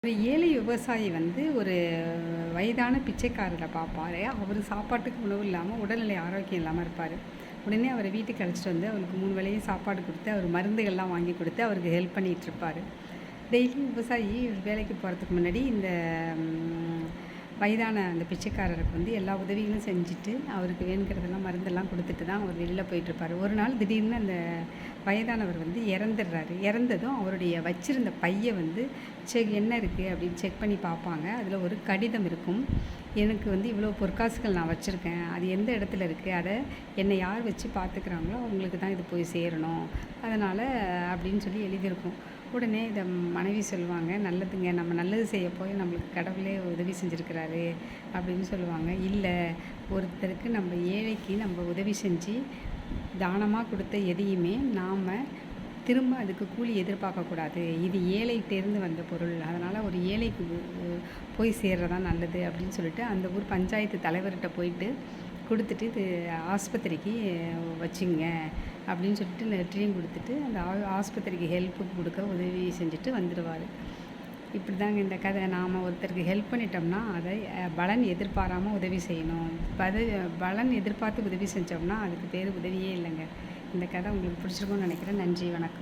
ஒரு ஏழை விவசாயி ஒரு வயதான பிச்சைக்காரரை பார்ப்பாரு. அவர் சாப்பாட்டுக்கு உணவு இல்லாமல் உடல்நிலை ஆரோக்கியம் இல்லாமல் இருப்பார். உடனே அவரை வீட்டுக்கு அழைச்சிட்டு வந்து அவருக்கு 3 வேளையும் சாப்பாடு கொடுத்து, அவர் மருந்துகள்லாம் வாங்கி கொடுத்து அவருக்கு ஹெல்ப் பண்ணிகிட்ருப்பார். டெய்லியும் விவசாயி வேலைக்கு போகிறதுக்கு முன்னாடி இந்த வயதான அந்த பிச்சைக்காரருக்கு எல்லா உதவிகளும் செஞ்சுட்டு, அவருக்கு வேணுங்கிறதெல்லாம் மருந்தெல்லாம் கொடுத்துட்டு தான் அவர் வெளில போயிட்டுருப்பார். ஒரு நாள் திடீர்னு அந்த வயதானவர் இறந்துடுறாரு. இறந்ததும் அவருடைய வச்சிருந்த பையை என்ன இருக்குது அப்படின்னு செக் பண்ணி பார்ப்பாங்க. அதில் ஒரு கடிதம் இருக்கும். எனக்கு இவ்வளோ பொற்காசுகள் நான் வச்சுருக்கேன். அது எந்த இடத்துல இருக்குது, அதை என்னை யார் வச்சு பார்த்துக்கிறாங்களோ அவங்களுக்கு தான் இது போய் சேரணும். அதனால் அப்படின்னு சொல்லி எழுதியிருக்கும். உடனே இதை மனைவி சொல்லுவாங்க, நல்லதுங்க, நம்ம நல்லது செய்ய போய் நம்மளுக்கு கடவுளே உதவி செஞ்சுருக்கிறாரு அப்படின்னு சொல்லுவாங்க. இல்லை, ஒருத்தருக்கு நம்ம ஏழைக்கு நம்ம உதவி செஞ்சு தானமாக கொடுத்த எதையுமே நாம் திரும்ப அதுக்கு கூலி எதிர்பார்க்கக்கூடாது. இது ஏழைகிட்டேருந்து வந்த பொருள், அதனால் ஒரு ஏழைக்கு போய் சேர்றதான் நல்லது அப்படின்னு சொல்லிட்டு அந்த ஊர் பஞ்சாயத்து தலைவர்கிட்ட போயிட்டு கொடுத்துட்டு, இது ஆஸ்பத்திரிக்கு வச்சுங்க அப்படின்னு சொல்லிட்டு லெட்டரையும் கொடுத்துட்டு அந்த ஆஸ்பத்திரிக்கு ஹெல்ப்பு கொடுக்க உதவி செஞ்சுட்டு வந்துடுவார். இப்படி தாங்க இந்த கதை. நாம் ஒருத்தருக்கு ஹெல்ப் பண்ணிட்டோம்னா அதை பலன் எதிர்பாராமல் உதவி செய்யணும். பலன் எதிர்பார்த்து உதவி செஞ்சோம்னா அதுக்கு பேர் உதவியே இல்லைங்க. இந்த கதை உங்களுக்கு பிடிச்சிருக்கும்னு நினைக்கிறேன். நன்றி, வணக்கம்.